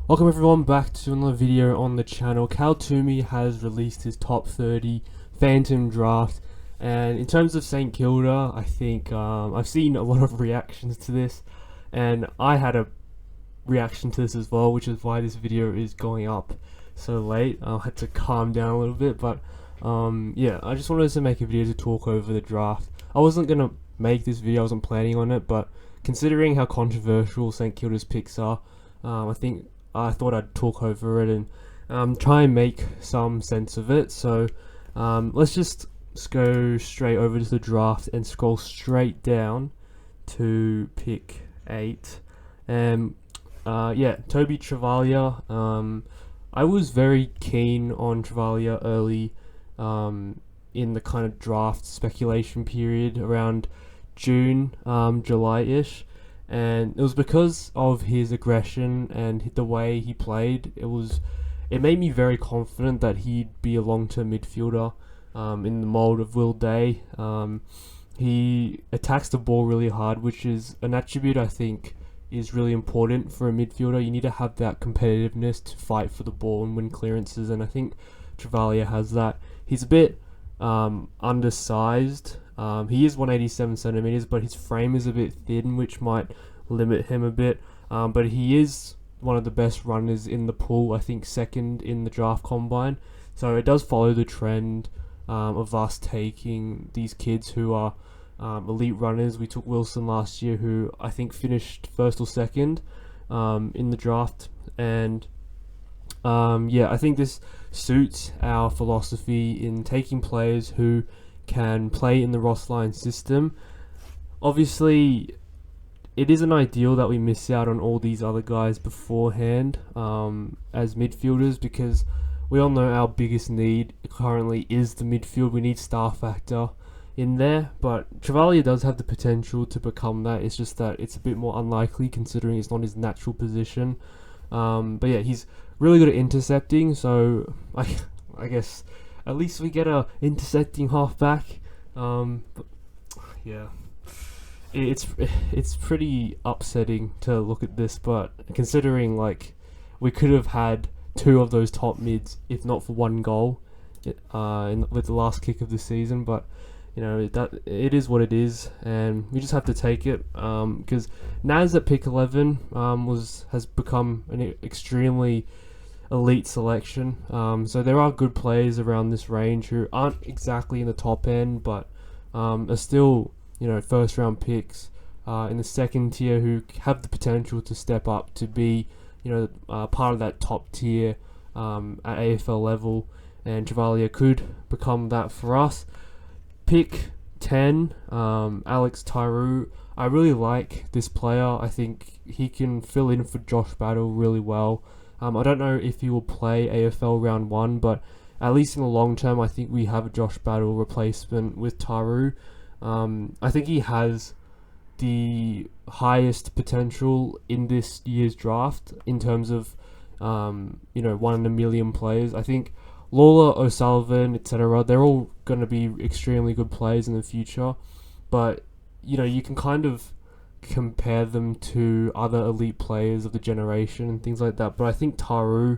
Welcome everyone back to another video on the channel. Twomey has released his top 30 Phantom draft, and in terms of St Kilda, I think I've seen a lot of reactions to this, and I had a reaction to this as well, which is why this video is going up so late. I had to calm down a little bit, but yeah, I just wanted to make a video to talk over the draft. I wasn't gonna make this video, I wasn't planning on it, but considering how controversial St Kilda's picks are, I thought I'd talk over it and try and make some sense of it. So let's just go straight over to the draft and scroll straight down to pick 8. And yeah, Tobie Travalia. I was very keen on Travalia early in the kind of draft speculation period around June, July-ish. And it was because of his aggression and the way he played. It made me very confident that he'd be a long-term midfielder in the mold of Will Day. He attacks the ball really hard, which is an attribute I think is really important for a midfielder. You need to have that competitiveness to fight for the ball and win clearances, and I think Travalia has that. He's a bit undersized. He is 187 centimeters, but his frame is a bit thin, which might limit him a bit. But he is one of the best runners in the pool, I think second in the draft combine. So it does follow the trend of us taking these kids who are elite runners. We took Wilson last year, who I think finished first or second in the draft, and yeah, I think this suits our philosophy in taking players who can play in the Ross line system. Obviously, it isn't ideal that we miss out on all these other guys beforehand as midfielders, because we all know our biggest need currently is the midfield. We need star factor in there, but Travalia does have the potential to become that. It's just that it's a bit more unlikely considering it's not his natural position. But yeah, he's really good at intercepting, so I guess at least we get a intercepting halfback. But yeah, it's pretty upsetting to look at this, but considering like we could have had 2 of those top mids if not for 1 goal with the last kick of the season. But you know, that it is what it is, and we just have to take it. Because Naz at pick 11 has become an extremely elite selection. So there are good players around this range who aren't exactly in the top end, but are still, you know, first round picks in the second tier who have the potential to step up to be, you know, part of that top tier at AFL level, and Travalia could become that for us. Pick 10, Alix Taranu. I really like this player. I think he can fill in for Josh Battle really well. I don't know if he will play AFL round 1, but at least in the long term, I think we have a Josh Battle replacement with Taranu. I think he has the highest potential in this year's draft in terms of, you know, 1 in a million players. I think Lawler, O'Sullivan, etc., they're all going to be extremely good players in the future, but you know, you can kind of compare them to other elite players of the generation and things like that. But I think Tauru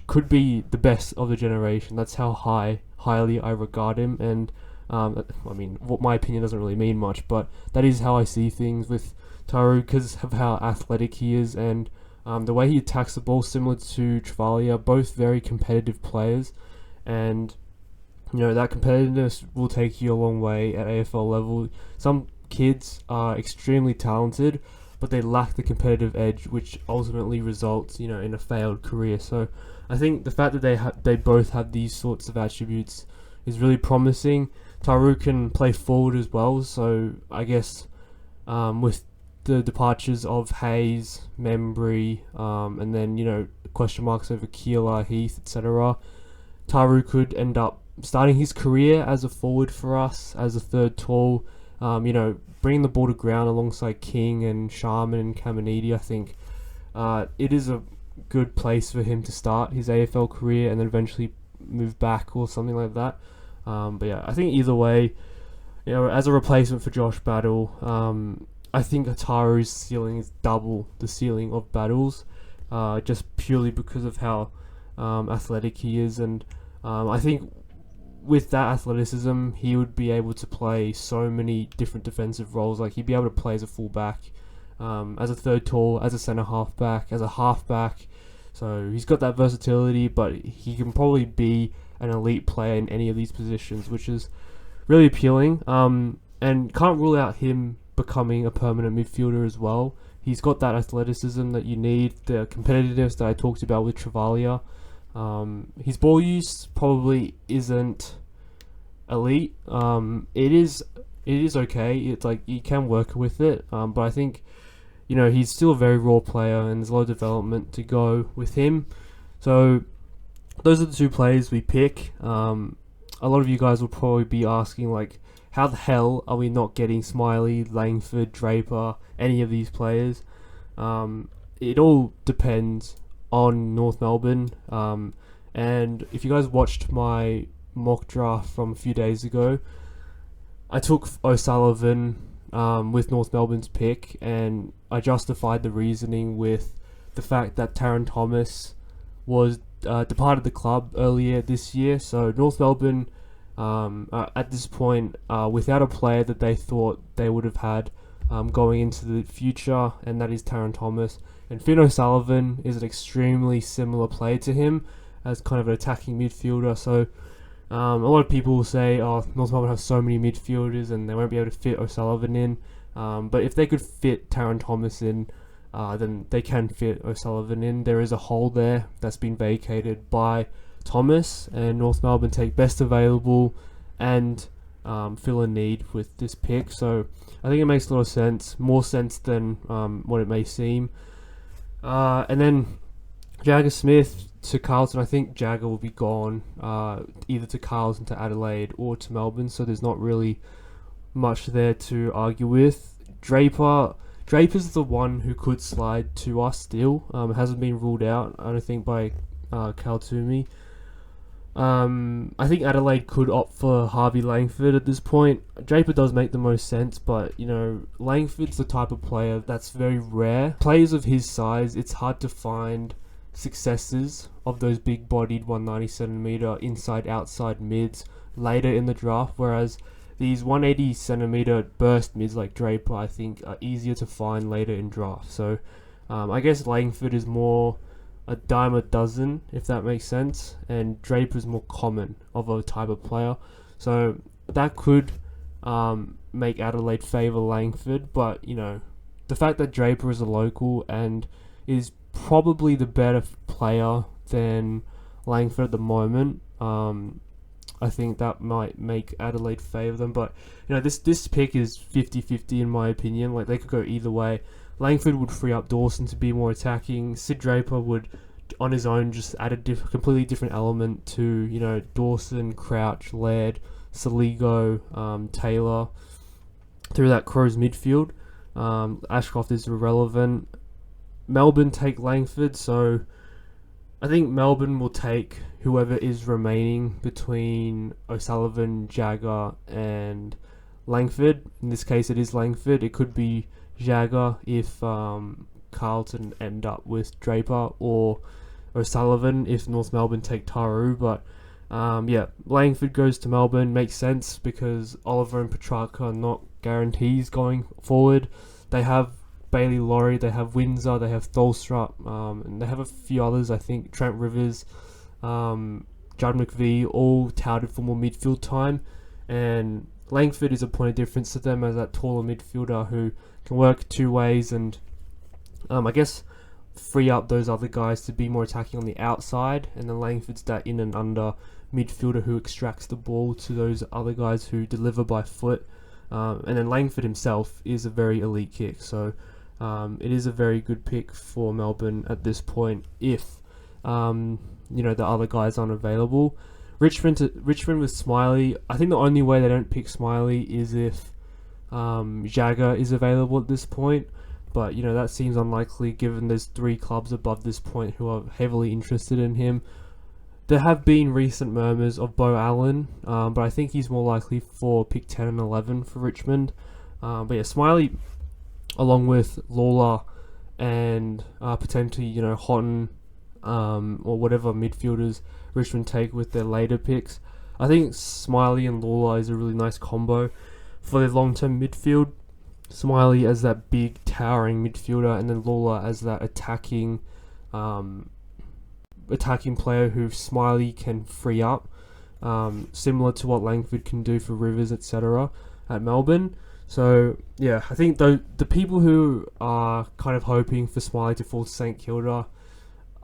could be the best of the generation. That's how highly I regard him, and I mean, what my opinion doesn't really mean much, but that is how I see things with Tauru because of how athletic he is and the way he attacks the ball, similar to Travalia. Both very competitive players, and you know, that competitiveness will take you a long way at AFL level. Some kids are extremely talented, but they lack the competitive edge, which ultimately results, you know, in a failed career. So I think the fact that they both have these sorts of attributes is really promising. Tauru can play forward as well, so I guess with the departures of Hayes, Membry, and then, you know, question marks over Keeler, Heath, etc., Tauru could end up starting his career as a forward for us, as a third tall, you know, bringing the ball to ground alongside King and Sharman and Caminiti. I think it is a good place for him to start his AFL career and then eventually move back or something like that. But yeah, I think either way, you know, as a replacement for Josh Battle, I think Ataru's ceiling is double the ceiling of Battle's. Just purely because of how athletic he is, and I think with that athleticism, he would be able to play so many different defensive roles. Like, he'd be able to play as a fullback, as a third tall, as a centre halfback, as a halfback. So he's got that versatility, but he can probably be an elite player in any of these positions, which is really appealing. And can't rule out him becoming a permanent midfielder as well. He's got that athleticism that you need, the competitiveness that I talked about with Travalia. His ball use probably isn't elite. It is okay. It's like you can work with it. But I think, he's still a very raw player, and there's a lot of development to go with him. So those are the two players we pick. A lot of you guys will probably be asking, like, how the hell are we not getting Smiley, Langford, Draper, any of these players? It all depends on North Melbourne. And if you guys watched my mock draft from a few days ago, I took O'Sullivan with North Melbourne's pick, and I justified the reasoning with the fact that Taron Thomas was departed the club earlier this year. So North Melbourne, at this point, without a player that they thought they would have had going into the future, and that is Taron Thomas. And Finn O'Sullivan is an extremely similar player to him as kind of an attacking midfielder. So a lot of people will say, North Melbourne have so many midfielders and they won't be able to fit O'Sullivan in. But if they could fit Taron Thomas in, then they can fit O'Sullivan in. There is a hole there that's been vacated by Thomas, and North Melbourne take best available and fill a need with this pick. So I think it makes a lot of sense, more sense than what it may seem. And then Jagger Smith to Carlton. I think Jagger will be gone either to Carlton, to Adelaide, or to Melbourne, so there's not really much there to argue with. Draper's the one who could slide to us still. It hasn't been ruled out, I don't think, by Twomey. I think Adelaide could opt for Harvey Langford at this point. Draper does make the most sense, but Langford's the type of player that's very rare. Players of his size, it's hard to find successes of those big-bodied 190cm inside-outside mids later in the draft, whereas these 180cm burst mids like Draper, I think, are easier to find later in draft. So I guess Langford is more a dime a dozen, if that makes sense, and Draper's more common of a type of player. So that could make Adelaide favour Langford, but the fact that Draper is a local and is probably the better player than Langford at the moment, I think that might make Adelaide favour them. But this pick is 50-50 in my opinion. Like, they could go either way. Langford would free up Dawson to be more attacking. Sid Draper would, on his own, just add a completely different element to Dawson, Crouch, Laird, Saligo, Taylor through that Crows midfield. Ashcroft is irrelevant. Melbourne take Langford, so I think Melbourne will take whoever is remaining between O'Sullivan, Jagger, and Langford. In this case, it is Langford. It could be Jagger if Carlton end up with Draper, or O'Sullivan if North Melbourne take TAURU. But Langford goes to Melbourne. Makes sense because Oliver and Petrarca are not guarantees going forward. They have Bailey Laurie, they have Windsor, they have Tholstrup, and they have a few others, I think, Trent Rivers, Judd McVie, all touted for more midfield time, and Langford is a point of difference to them as that taller midfielder who can work two ways and I guess free up those other guys to be more attacking on the outside, and then Langford's that in and under midfielder who extracts the ball to those other guys who deliver by foot, and then Langford himself is a very elite kick, so it is a very good pick for Melbourne at this point if the other guys aren't available. Richmond with Smiley. I think the only way they don't pick Smiley is if Jagger is available at this point, but that seems unlikely given there's 3 clubs above this point who are heavily interested in him. There have been recent murmurs of Beau Allen, but I think he's more likely for pick 10 and 11 for Richmond. Smiley, along with Lawler and potentially Houghton, or whatever midfielders Richmond take with their later picks. I think Smiley and Lawler is a really nice combo for their long-term midfield. Smiley as that big towering midfielder, and then Lawler as that attacking player who Smiley can free up, similar to what Langford can do for Rivers, etc. at Melbourne. So yeah, I think the people who are kind of hoping for Smiley to fall to St Kilda,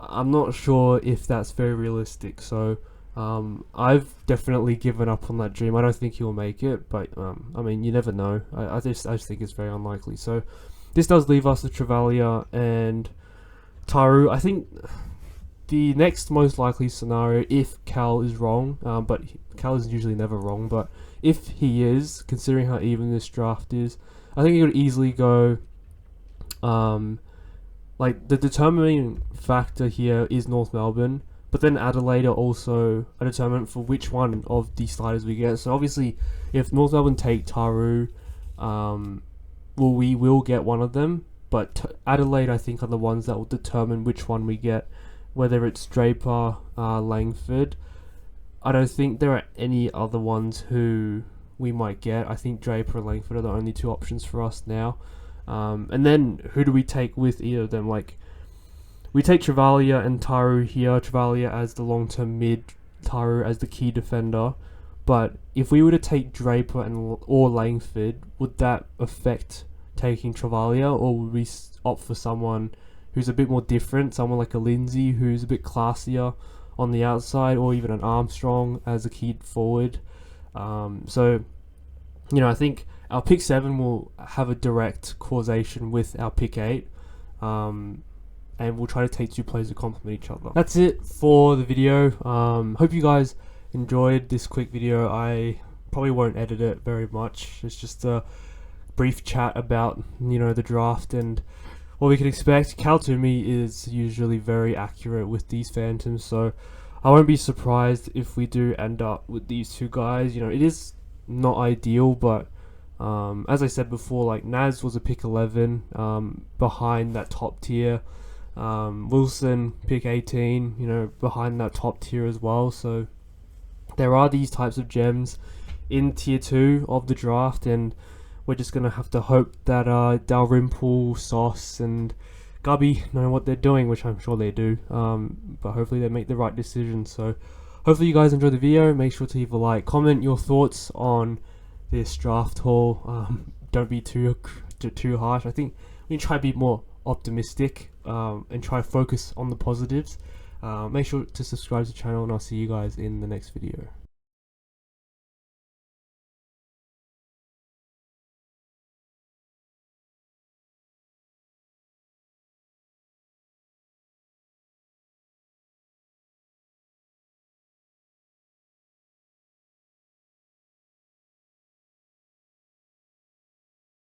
I'm not sure if that's very realistic. So I've definitely given up on that dream. I don't think he'll make it, but I mean, you never know. I just think it's very unlikely. So this does leave us with Travalia and TAURU. I think the next most likely scenario, if Cal is wrong, but Cal is usually never wrong, but if he is, considering how even this draft is, I think he could easily go, like, the determining factor here is North Melbourne, but then Adelaide are also a determinant for which one of the sliders we get. So obviously, if North Melbourne take TAURU, we will get one of them, but Adelaide, I think, are the ones that will determine which one we get, whether it's Draper, Langford. I don't think there are any other ones who we might get. I think Draper and Langford are the only two options for us now. And then who do we take with either of them? Like, we take Travalia and TAURU here. Travalia as the long-term mid, TAURU as the key defender. But if we were to take Draper or Langford, would that affect taking Travalia, or would we opt for someone who's a bit more different, someone like a Lindsay who's a bit classier on the outside, or even an Armstrong as a key forward? So, you know, I think our pick 7 will have a direct causation with our pick 8, and we'll try to take two players that complement each other. That's it for the video. Hope you guys enjoyed this quick video. I probably won't edit it very much. It's just a brief chat about, you know, the draft and what we can expect. Twomey is usually very accurate with these Phantoms, so I won't be surprised if we do end up with these two guys. You know, it is not ideal, but as I said before, like, Naz was a pick 11, behind that top tier. Wilson, pick 18, you know, behind that top tier as well. So there are these types of gems in tier 2 of the draft, and we're just going to have to hope that Dalrymple, Sauce, and Gubby know what they're doing, which I'm sure they do. But hopefully they make the right decision. So hopefully you guys enjoy the video. Make sure to leave a like, comment your thoughts on this draft haul. Don't be too harsh. I think we can try to be more optimistic, and try to focus on the positives. Make sure to subscribe to the channel, and I'll see you guys in the next video.